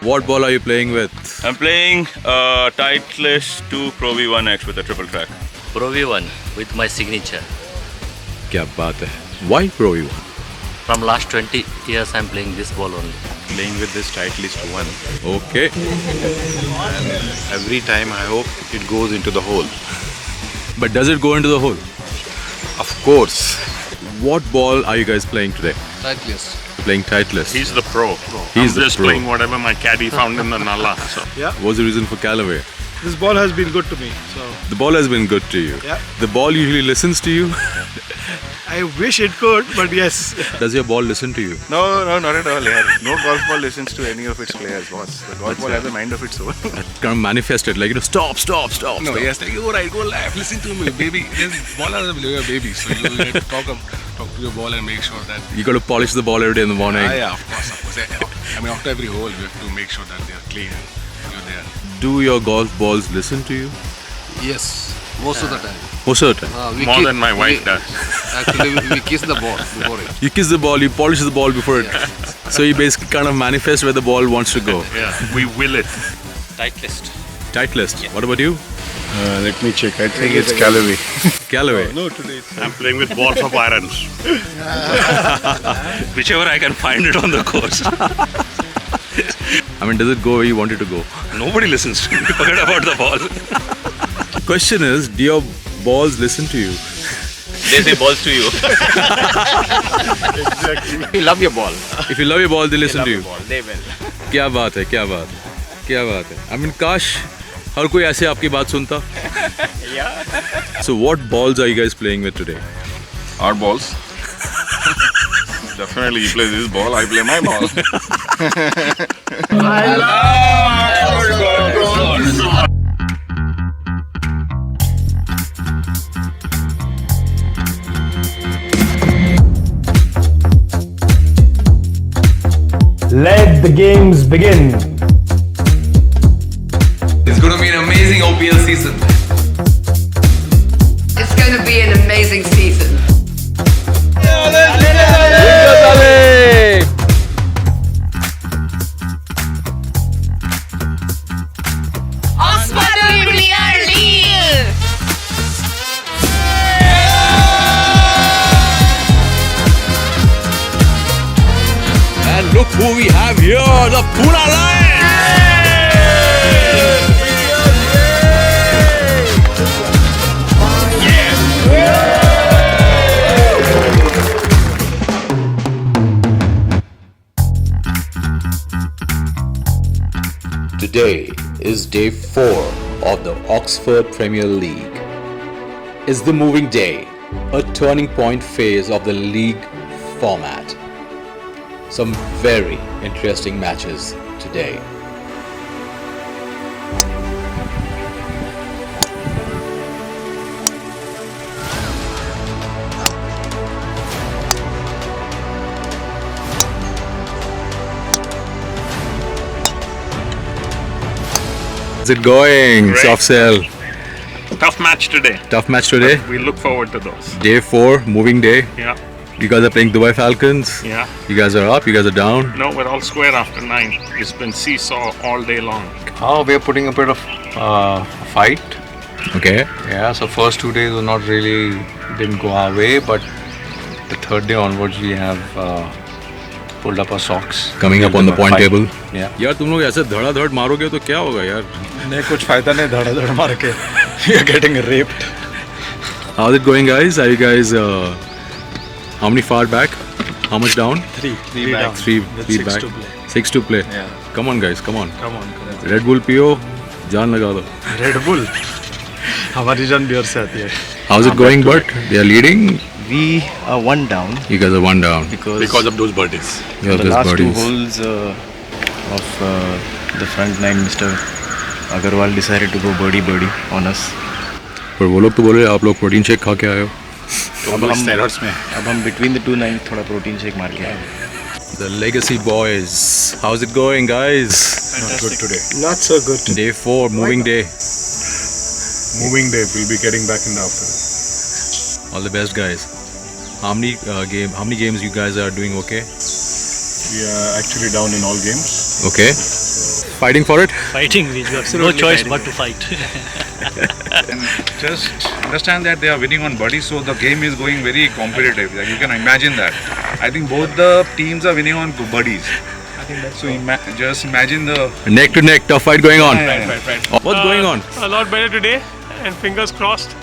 What ball are you playing with? I'm playing Titleist 2 Pro V1X with a triple track. Pro V1 with my signature. क्या बात है? Why Pro V1? From last 20 years I'm playing this ball only. Playing with this Titleist 1. Okay. Every time I hope it goes into the hole. But does it go into the hole? Of course. What ball are you guys playing today? Titleist. You're playing Titleist. He's the pro. He's I'm the just pro. playing whatever my caddy found in the nalla. So. What's the reason for Callaway? This ball has been good to me. So The ball has been good to you. Yeah. The ball usually listens to you. I wish it could, but yes. Does your ball listen to you? No, not at all. Yeah. No golf ball listens to any of its players, boss. The golf ball has a mind of its own. Kind of manifested, like, stop. No, yes, like, go right, go left, listen to me, baby. This ball is a baby, so you need to talk to your ball and make sure that. You got to polish the ball every day in the morning. Yeah, of course. I mean, after every hole, you have to make sure that they are clean and you're there. Do your golf balls listen to you? Yes, most of the time. Most of the time. More than my wife does. Actually, we kiss the ball before it. You kiss the ball, you polish the ball before it. So you basically kind of manifest where the ball wants to go. Yeah, we will it. Titleist. Titleist. What about you? Let me check. I think it's Callaway. Callaway. No, today. I'm playing with balls of irons. Whichever I can find it on the course. I mean, does it go where you want it to go? Nobody listens to me. Forget about the ball. Question is, do your balls listen to you? They say balls to you. You love your ball. If you love your ball, they listen to you. They will. क्या बात है, क्या बात है, क्या बात है. I mean, काश हर कोई ऐसे आपकी बात सुनता. So what balls are you guys playing with today? Our balls. Definitely, he plays his ball, I play my ball. Let the games begin. It's going to be an amazing OPL season. It's going to be an amazing season. Osman Premier League. And look who we have here, the Pune Lions! Today is day 4 of the Oxford Premier League. It's the moving day, a turning point phase of the league format. Some very interesting matches today. How's it going? Great. Soft sell. Tough match today. Tough match today. We look forward to those. Day 4, moving day. Yeah, You guys are playing Dubai Falcons. yeah. You guys are up, you guys are down. No, we're all square after 9. It's been seesaw all day long. Oh, we are putting a bit of fight. Okay. Yeah, so first 2 days were not really, didn't go our way, but the third day onwards we have pulled up our socks. Coming up on the point table. Yeah. यार तुम लोग ऐसे धड़ाधड़ मारोगे तो क्या होगा यार? नहीं कुछ फायदा नहीं धड़ाधड़ मार के. You're getting raped. How's it going, guys? Are you guys how many far back? How much down? Three back. Three six back. to play. 6 to play. Yeah. Come on, guys. Come on. Come on. Red Bull पियो, जान लगा दो. Red Bull. हमारी जान beer से आती है. How's it going, Bert? They are leading. We are one down You guys are one down. because of those birdies. You have the those last birdies. 2 holes of the front nine, Mr. Agarwal decided to go birdie on us. पर वो लोग तो बोले आप लोग protein shake खा के आए हो. अब हम between the 2 nine थोड़ा प्रोटीन शेक मार के आए. The Legacy Boys. How's it going, guys? Not good today. Not so good. Day 4, moving day. Moving day, we'll be getting back in the afternoon. All the best, guys. How many games you guys are doing okay? We are actually down in all games. Okay. Fighting for it? Fighting, we have no choice but to fight. And just understand that they are winning on buddies, so the game is going very competitive. Like you can imagine that. I think both the teams are winning on buddies. So just imagine the Neck to neck, tough fight going on. Right. What's going on? A lot better today, and fingers crossed.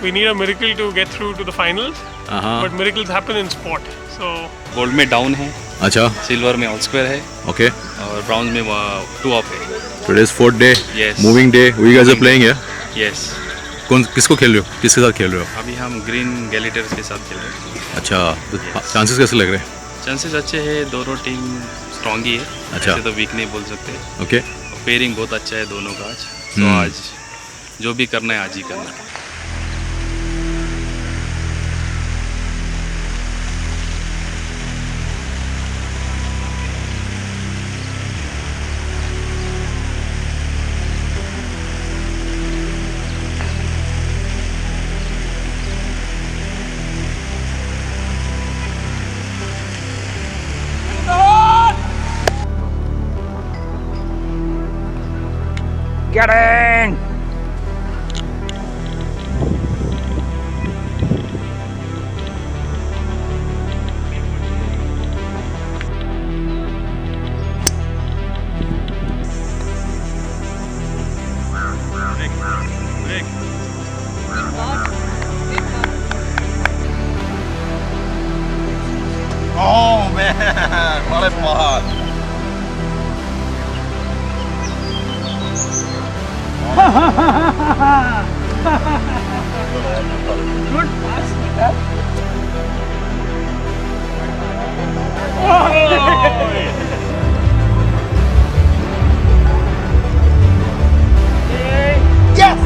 We need a miracle to get through to the finals, but miracles happen in sport. So gold में down है, अच्छा, silver में all square है, okay. और brown में 2 of है. Today's fourth day. Yes. Moving day. You guys are playing here? Yes. किसको खेल रहे हो? किसके साथ खेल रहे हो? अभी हम ग्रीन गैलिटर्स के साथ खेल रहे हैं. अच्छा, तो चांसेस कैसे लग रहे हैं? चांसेस अच्छे हैं, दोनों टीम स्ट्रॉन्ग ही है. अच्छा. ऐसे तो वीक नहीं बोल सकते. Okay. पेयरिंग बहुत अच्छा है दोनों का आज. तो आज जो भी करना है आज ही करना है. Get in! Oh man, what a ball! Good pass. Yes!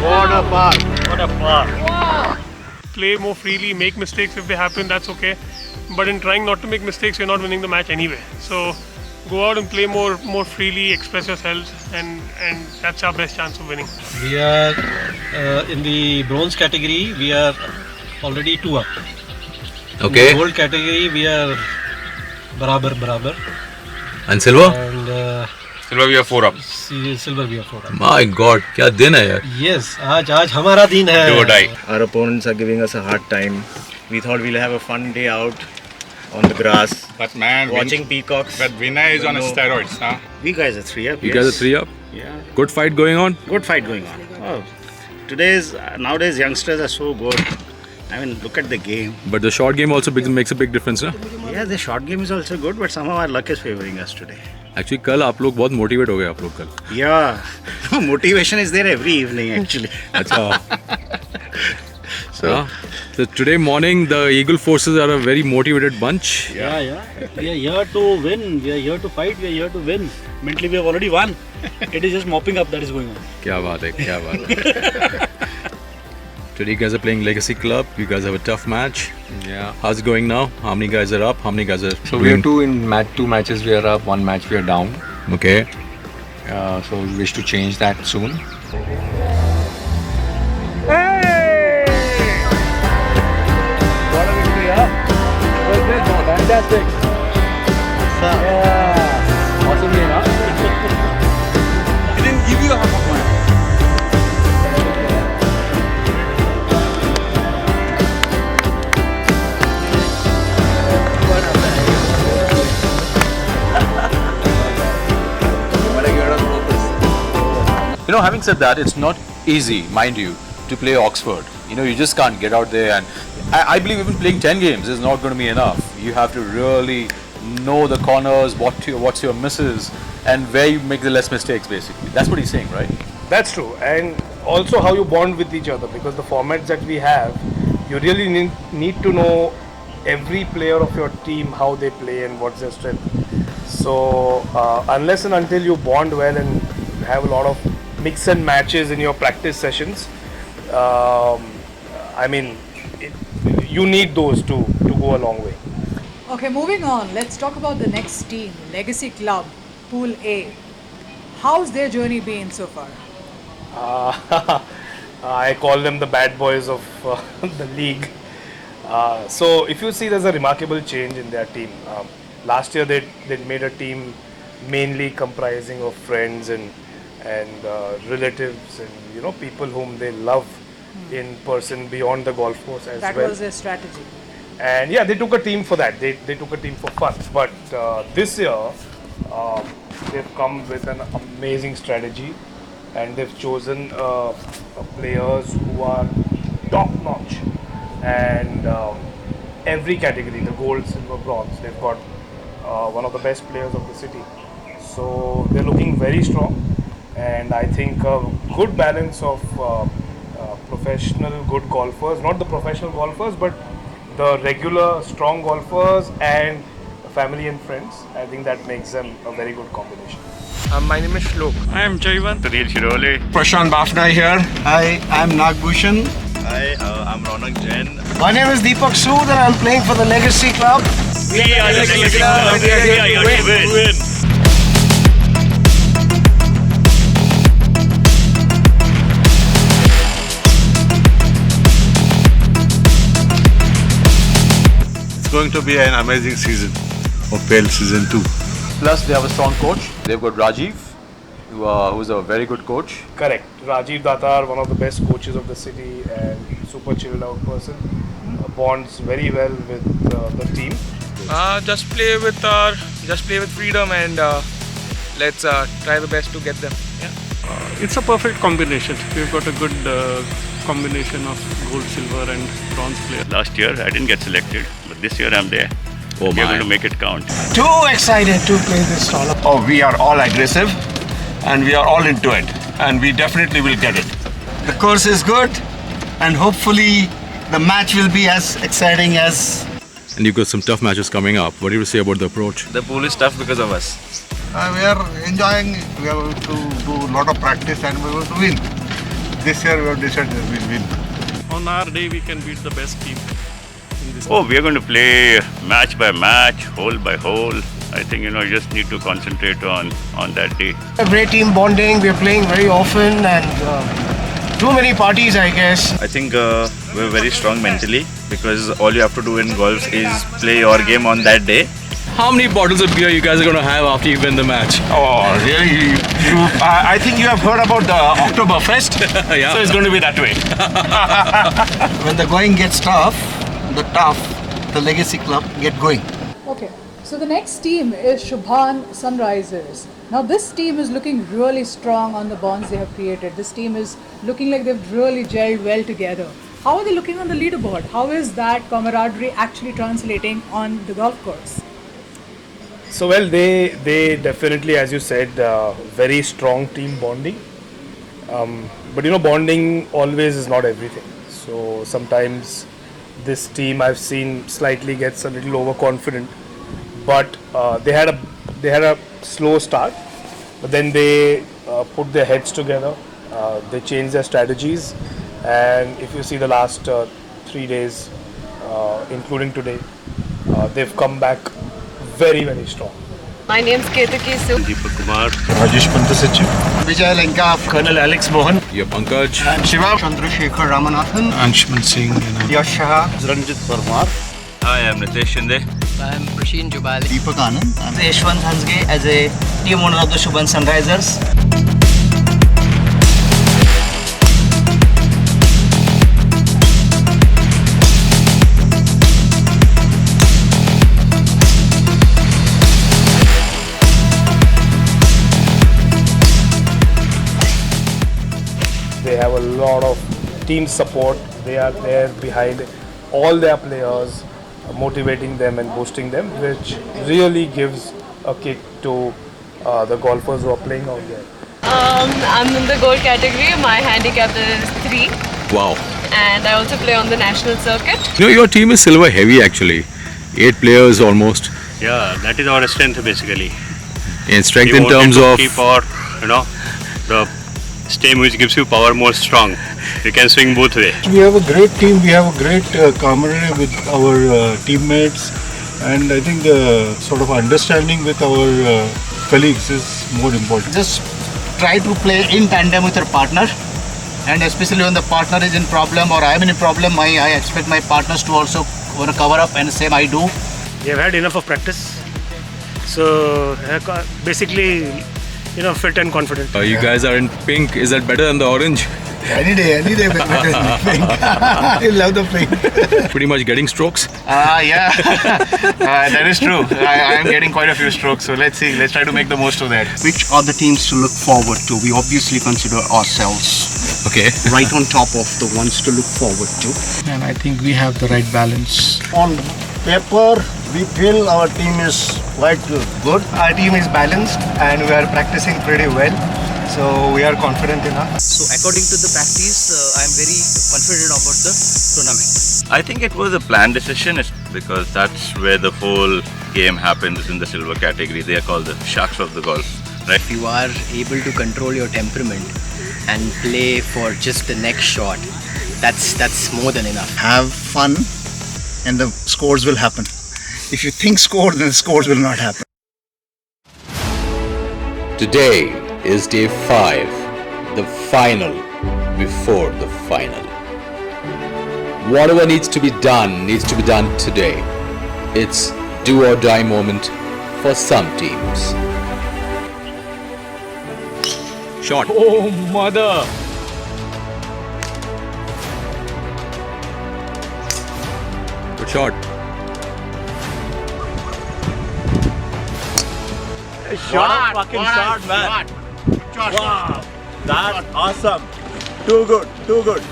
What a putt! What a putt! Play more freely, make mistakes if they happen, that's okay. But in trying not to make mistakes, you're not winning the match anyway. So go out and play more freely, express yourselves, and that's our best chance of winning. We are in the bronze category. We are already 2 up. Okay. In the gold category, we are barabar. And silver? And Silver we are 4 up. silver we are 4 up. My God, क्या दिन है यार? Yes, आज हमारा दिन है. Do or die. Our opponents are giving us a hard time. We thought we'll have a fun day out on the grass, But man, watching peacocks. But Vinay is on steroids, huh? We guys are 3 up. You guys are 3 up? Yeah. Good fight going on? Good fight going on. Oh, nowadays youngsters are so good. I mean, look at the game. But the short game also makes a big difference, ना? Yeah, the short game is also good, but somehow our luck is favoring us today. Actually, कल आप लोग बहुत motivate हो गए आप लोग कल. Yeah, motivation is there every evening actually. अच्छा. So today morning, the Eagle Forces are a very motivated bunch. Yeah. We are here to win. We are here to fight. We are here to win. Mentally, we have already won. It is just mopping up that is going on. क्या बात है. Today you guys are playing Legacy Club. You guys have a tough match. Yeah. How's it going now? How many guys are up? How many guys are? So we are 2 matches we are up, 1 match we are down. Okay. So we wish to change that soon. Fantastic. Yeah. Awesome game, huh? He didn't give you a half a point. You know, having said that, it's not easy, mind you, to play Oxford. You know, you just can't get out there, and I believe even playing 10 games is not going to be enough. You have to really know the corners, what's your misses, and where you make the less mistakes, basically. That's what he's saying, right? That's true, and also how you bond with each other, because the formats that we have, you really need to know every player of your team, how they play and what's their strength. So unless and until you bond well and have a lot of mix and matches in your practice sessions, you need those to go a long way. Okay, moving on. Let's talk about the next team, Legacy Club, Pool A. How's their journey been so far? I call them the bad boys of the league. So if you see, there's a remarkable change in their team. Last year they made a team mainly comprising of friends and relatives and people whom they love in person beyond the golf course as well. That was their strategy. And yeah, they took a team for that. They took a team for fun. But this year they've come with an amazing strategy, and they've chosen players who are top notch. And every category, the gold, silver, bronze, they've got one of the best players of the city. So they're looking very strong, and I think a good balance of professional good golfers, not the professional golfers, but the regular strong golfers and family and friends. I think that makes them a very good combination. My name is Shlok. I am Jaivan. Sunil Shirole. Prashant Bafna here. Hi, I'm Nagbhushan. Hi, I'm Ronak Jain. My name is Deepak Sood and I'm playing for the Legacy Club. We are the Legacy Club. We are here to win. It's going to be an amazing season of PL Season 2. Plus, they have a strong coach. They've got Rajiv, who's a very good coach. Correct. Rajiv Datar, one of the best coaches of the city and super chilled out person. Bonds very well with the team. Just play with freedom and let's try the best to get them. Yeah. It's a perfect combination. We've got a good combination of gold, silver and bronze players. Last year I didn't get selected, but this year I'm there. Oh We're my. going to make it count. Too excited to play this tournament. Oh, we are all aggressive and we are all into it and we definitely will get it. The course is good and hopefully the match will be as exciting as... And you've got some tough matches coming up. What do you say about the approach? The pool is tough because of us. We are enjoying. We are going to do a lot of practice and we're going to win. This year we have decided that we'll win. On our day, we can beat the best team in this. Oh, we're going to play match by match, hole by hole. I think you just need to concentrate on that day. A great team bonding, we're playing very often and too many parties I guess. I think we're very strong mentally because all you have to do in golf is play your game on that day. How many bottles of beer you guys are going to have after you win the match? Oh, really? I think you have heard about the Oktoberfest. Yeah. So it's going to be that way. When the going gets tough, the Legacy Club get going. Okay, so the next team is Shubhan Sunrisers. Now this team is looking really strong on the bonds they have created. This team is looking like they've really gelled well together. How are they looking on the leaderboard? How is that camaraderie actually translating on the golf course? So well, they definitely, as you said, very strong team bonding. But bonding always is not everything. So sometimes this team I've seen slightly gets a little overconfident. But they had a slow start, but then they put their heads together. They changed their strategies, and if you see the last 3 days, including today, they've come back very, very strong. My name's Ketaki Su. Deepak Kumar. Rajesh Pantasich. Vijay Lanka, Colonel Alex Mohan. You're Pankaj. and Shiva Chandrasekhar Ramanathan, Anshuman Singh. Yash Shah, Ranjit Parmar. Hi, I'm Nitesh Shinde. I'm Prasheen Jubali. Deepak Anand. I'm Yashwant Hansge as a team owner of the Shubhan Sunrisers. They have a lot of team support. They are there behind all their players, motivating them and boosting them, which really gives a kick to the golfers who are playing out there. I'm in the gold category. My handicap is 3. Wow. And I also play on the national circuit. Your team is silver heavy actually. 8 players almost. Yeah, that is our strength basically. In strength We in wanted terms to of... keep our, the stem which gives you power more strong. You can swing both way. We have a great team. We have a great camaraderie with our teammates, and I think the sort of understanding with our colleagues is more important. Just try to play in tandem with your partner, and especially when the partner is in problem or I am in a problem, I expect my partners to also want to cover up, and same I do. We have had enough of practice, so basically, fit and confident. You guys are in pink. Is that better than the orange? Any day better than pink. I love the pink. Pretty much getting strokes. Yeah, that is true. I am getting quite a few strokes, so let's see. Let's try to make the most of that. Which are the teams to look forward to? We obviously consider ourselves right on top of the ones to look forward to. And I think we have the right balance. On paper, we feel our team is quite good. Our team is balanced and we are practicing pretty well. So we are confident enough. So according to the practice, I am very confident about the tournament. I think it was a planned decision because that's where the whole game happens in the silver category. They are called the sharks of the golf. Right? If you are able to control your temperament and play for just the next shot, that's more than enough. Have fun and the scores will happen. If you think score, then the scores will not happen. Today is day 5, the final before the final. Whatever needs to be done today. It's do or die moment for some teams. Shot. Oh, mother! Good shot. Shot, fucking shot, man. Wow, that's awesome. Too good, too good.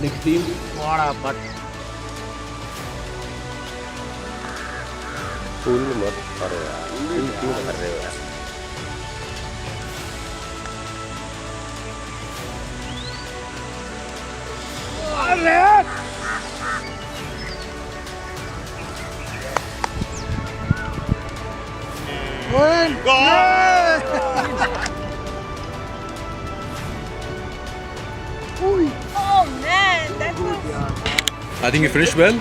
Next team. What a butt. Oh man, that was... I think you finished well.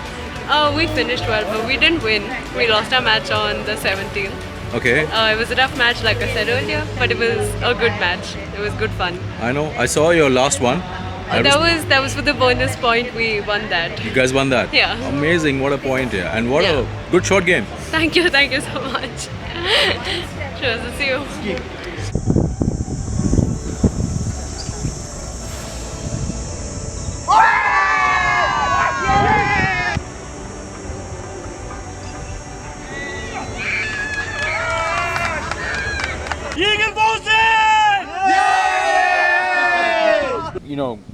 We finished well, but we didn't win. We lost our match on the 17th. Okay. It was a tough match, like I said earlier, but it was a good match. It was good fun. I know. I saw your last one. That was for the bonus point. We won that. You guys won that. Yeah. Amazing. What a point here. And what a good short game. Thank you so much. Sure, see you.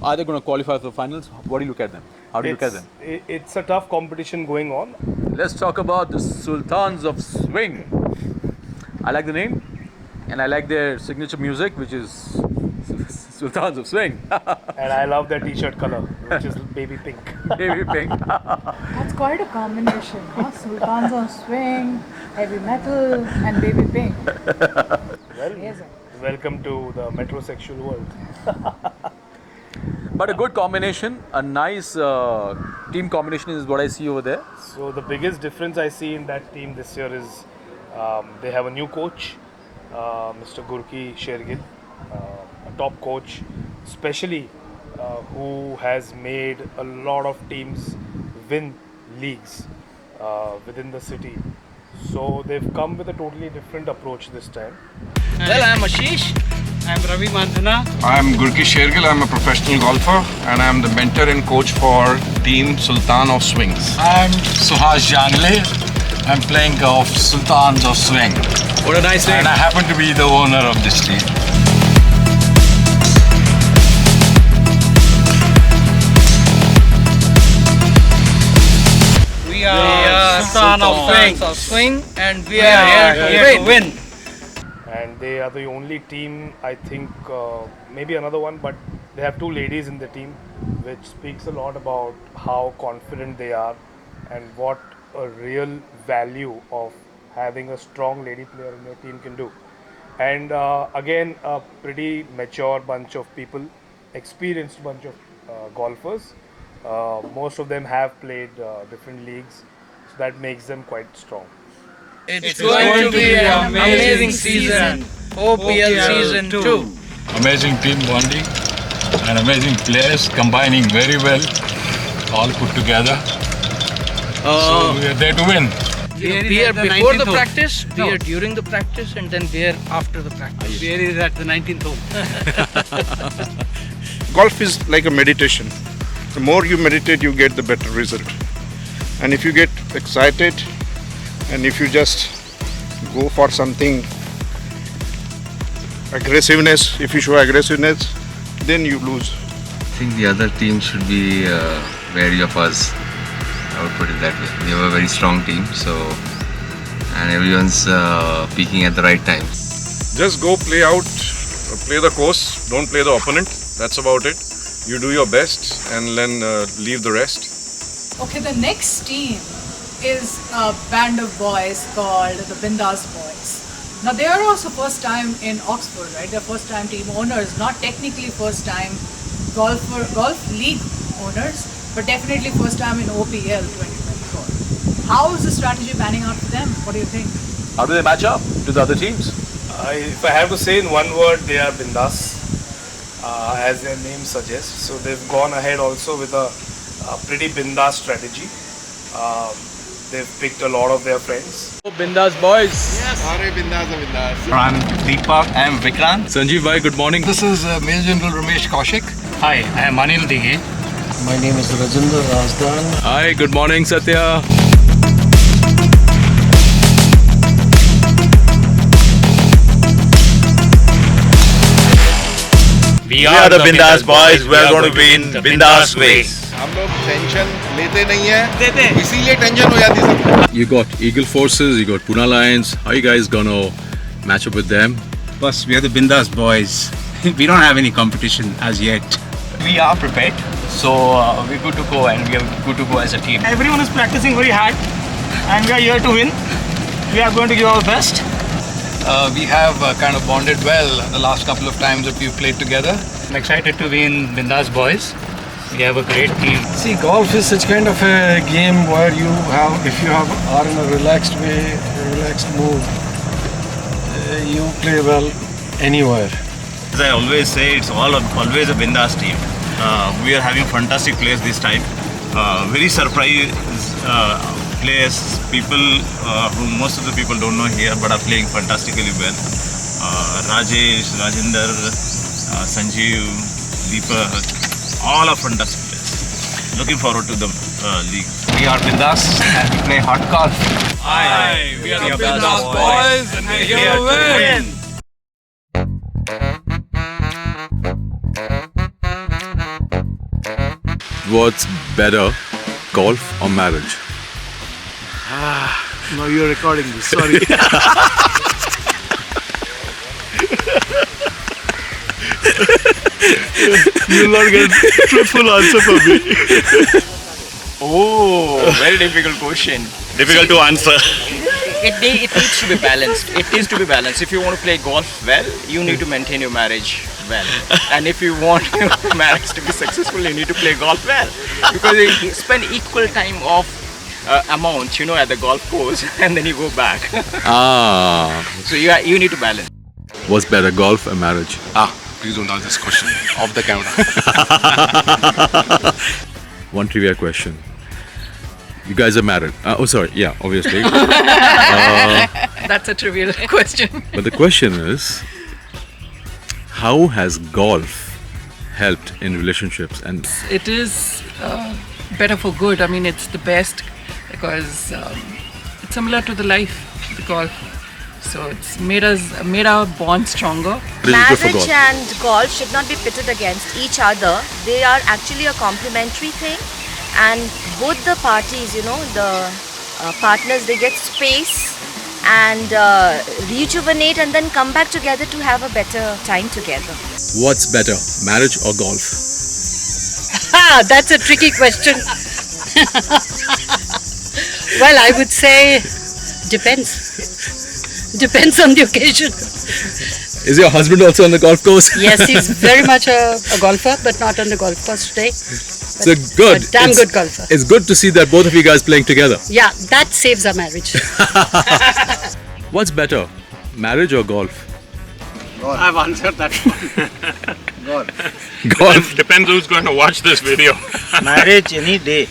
Are they going to qualify for the finals? What do you look at them? How do you look at them? It's a tough competition going on. Let's talk about the Sultans of Swing. I like the name and I like their signature music, which is Sultans of Swing. And I love their t-shirt color, which is baby pink. Baby pink. That's quite a combination, huh? Sultans of Swing, heavy metal, and baby pink. Well, welcome to the metrosexual world. But a good combination, a nice team combination is what I see over there. So the biggest difference I see in that team this year is they have a new coach, Mr. Gurki Shergill, a top coach, especially who has made a lot of teams win leagues within the city. So they've come with a totally different approach this time. Well, I'm Ashish. I'm Ravi Mandhana. I'm Gurki Shergill. I'm a professional golfer and I'm the mentor and coach for Team Sultan of Swings. I'm Suhas Jangle. I'm playing golf Sultans of Swing. What a nice name. And I happen to be the owner of this team. We are Sultans of Swing and we are here to win. And they are the only team, I think, maybe another one, but they have 2 ladies in the team, which speaks a lot about how confident they are and what a real value of having a strong lady player in your team can do. And again, a pretty mature bunch of people, experienced bunch of golfers. Most of them have played different leagues, so that makes them quite strong. It's going to be an amazing season. OPL Season 2. Amazing team bonding and amazing players combining very well, all put together. So we are there to win. Beer before the practice, beer during the practice, and then beer after the practice. Beer is at the 19th hole. Golf is like a meditation. The more you meditate, you get the better result. And if you get excited, and if you just go for something aggressiveness, if you show aggressiveness, then you lose. I think the other team should be wary of us. I would put it that way. We have a very strong team, and everyone's peaking at the right time. Just go play out, play the course, don't play the opponent. That's about it. You do your best and then leave the rest. Okay, the next team is a band of boys called the Bindas Boys. Now they are also first time in Oxford, right? They're first time team owners, not technically first time golf league owners, but definitely first time in OPL 2024. How is the strategy panning out for them? What do you think? How do they match up to the other teams? If I have to say in one word, they are bindas, as their name suggests. So they've gone ahead also with a pretty bindas strategy. They've picked a lot of their friends. Bindas Boys. Yes. I'm Deepak. I am Vikrant. Sanjeev bhai, good morning. This is Major General Ramesh Kaushik. Hi, I am Anil Dighe. My name is Rajinder Razdan. Hi, good morning, Satya. We are the Bindas Boys. We are going to win Bindas ways. हम लोग tension लेते नहीं हैं, इसीलिए tension हो जाती है सबको. You got Eagle Forces, you got Pune Lions. How you guys gonna match up with them? Plus, we are the Bindas Boys. We don't have any competition as yet. We are prepared, so we're good to go, and we are good to go as a team. Everyone is practicing very hard, and we are here to win. We are going to give our best. We have kind of bonded well the last couple of times that we've played together. I'm excited to be in Bindas Boys. We have a great team. See, golf is such kind of a game where you have, if you are in a relaxed way, a relaxed mood, you play well anywhere. As I always say, it's always a Bindas team. We are having fantastic players this time. Very surprise players, people whom most of the people don't know here but are playing fantastically well. Rajesh, Rajinder, Sanjeev, Deepak, all are fantastic players. Looking forward to the league. We are Bindas and we play hard golf. Hi, we are the Bindas Boys and we're here to win. What's better, golf or marriage? Now you're recording this, sorry. You'll not get truthful answer from me. Oh, very difficult question. Difficult to answer. It needs to be balanced. It needs to be balanced. If you want to play golf well, you need to maintain your marriage well. And if you want your marriage to be successful, you need to play golf well. Because you spend equal time of amount, at the golf course, and then you go back. So you need to balance. What's better, golf or marriage? Please don't ask this question off the camera. One trivia question. You guys are married. Yeah, obviously. That's a trivial question. But the question is, how has golf helped in relationships? And It is better for good. I mean, it's the best because it's similar to the life, the golf. So it's made our bond stronger. Marriage and golf should not be pitted against each other. They are actually a complementary thing, and both the parties, the partners, they get space and rejuvenate and then come back together to have a better time together. what's better, marriage or golf? That's a tricky question. Well, I would say depends. Depends on the occasion. Is your husband also on the golf course? Yes, he's very much a golfer, but not on the golf course today. So good. A damn good golfer. It's good to see that both of you guys playing together. Yeah, that saves our marriage. What's better, marriage or golf? I've answered that one. Golf. Depends who's going to watch this video. Marriage any day.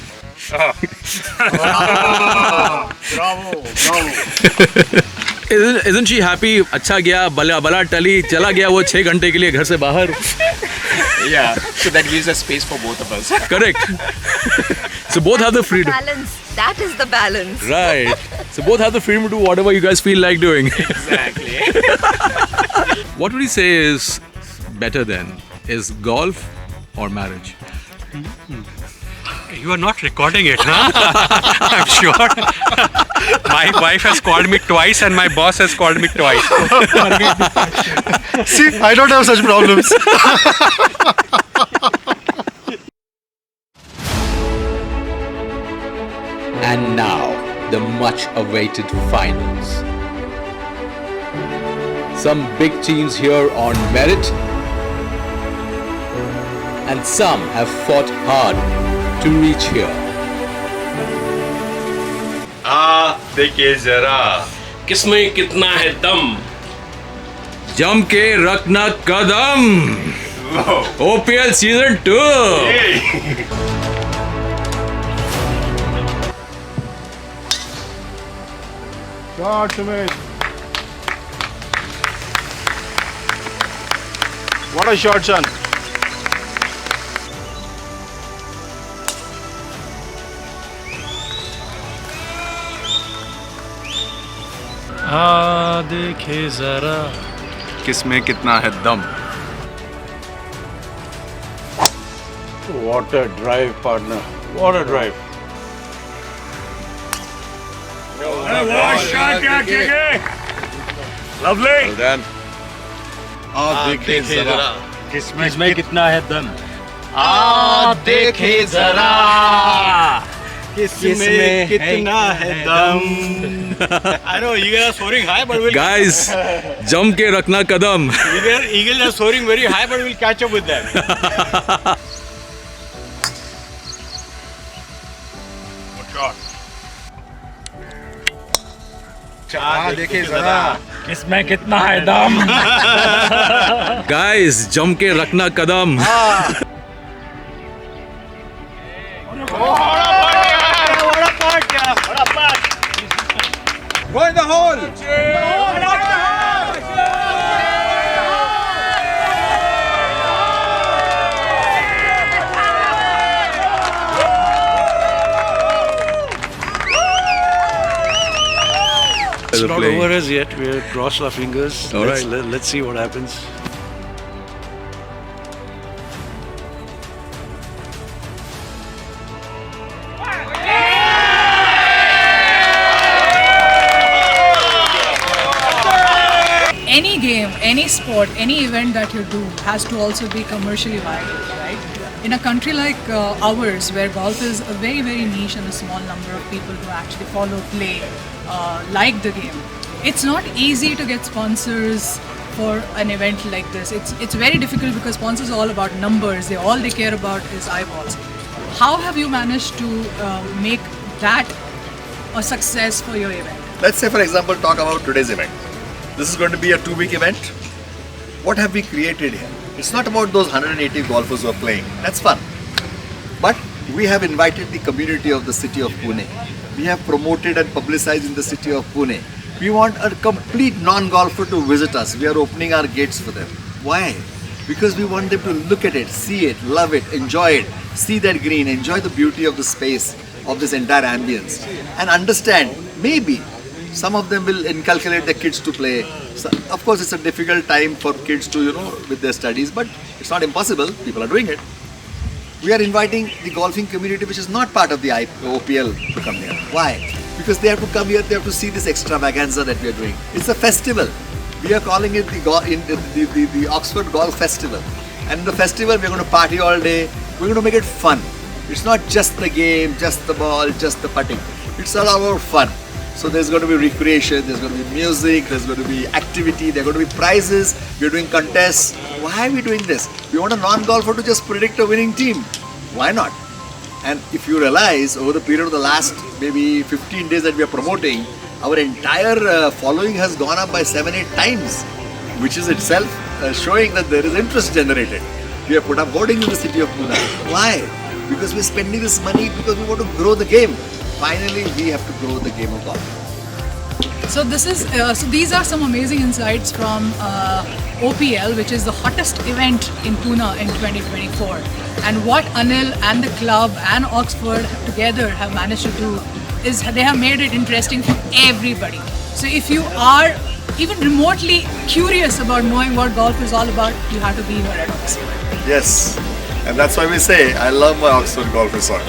Bravo. Isn't she happy? अच्छा गया, बला टली, चला गया वो 6 घंटे के लिए घर से बाहर. Yeah, so that gives us space for both of us. Correct. So both have the freedom. Balance. That is the balance. Right. So both have the freedom to do whatever you guys feel like doing. Exactly. What would you say is better then? Is golf or marriage? You are not recording it, huh? I'm sure. My wife has called me twice and my boss has called me twice. See, I don't have such problems. And now, the much awaited finals. Some big teams here on merit, and some have fought hard to reach here. देखिए जरा किसमें कितना है दम. जम के रखना कदम. OPL Season 2. Shot, Sumit. What a shot, son. देखे जरा किसमें कितना है दम. What a drive, partner. What a drive. Lovely. Well done. देखे जरा किसमें कितना है दम. देखे जरा किसमें कितना है दम. I know eagles are soaring high, but we'll Guys, जम के रखना कदम. eagles are soaring very high, but we'll catch up with them. देखे जरा किसमें कितना है दम. Guys, जम के रखना कदम. Go in the hole. It's not over as yet. We'll cross our fingers. All right. Let's see what happens. Any game, any sport, any event that you do has to also be commercially viable, right? In a country like ours, where golf is a very, very niche and a small number of people who actually follow, play, like the game, it's not easy to get sponsors for an event like this. It's very difficult because sponsors are all about numbers. All they care about is eyeballs. How have you managed to make that a success for your event? Let's say, for example, talk about today's event. This is going to be a 2-week event. What have we created here? It's not about those 180 golfers who are playing. That's fun. But we have invited the community of the city of Pune. We have promoted and publicized in the city of Pune. We want a complete non-golfer to visit us. We are opening our gates for them. Why? Because we want them to look at it, see it, love it, enjoy it, see that green, enjoy the beauty of the space, of this entire ambience, and understand, maybe some of them will inculcate their kids to play. So, of course, it's a difficult time for kids to, with their studies, but it's not impossible. People are doing it. We are inviting the golfing community, which is not part of the OPL, to come here. Why? Because they have to come here, they have to see this extravaganza that we are doing. It's a festival. We are calling it the Oxford Golf Festival. And in the festival, we're going to party all day. We're going to make it fun. It's not just the game, just the ball, just the putting. It's all about fun. So there's going to be recreation, there's going to be music, there's going to be activity, there are going to be prizes, we're doing contests. Why are we doing this? We want a non-golfer to just predict a winning team. Why not? And if you realize, over the period of the last maybe 15 days that we are promoting, our entire following has gone up by 7-8 times. which is itself showing that there is interest generated. We have put up boarding in the city of Pune. Why? Because we're spending this money because we want to grow the game. Finally, we have to grow the game of golf. So this is so these are some amazing insights from OPL, which is the hottest event in Pune in 2024. And what Anil and the club and Oxford together have managed to do is they have made it interesting for everybody. So if you are even remotely curious about knowing what golf is all about, you have to be here at Oxford. Yes, and that's why we say I love my Oxford Golf Resort.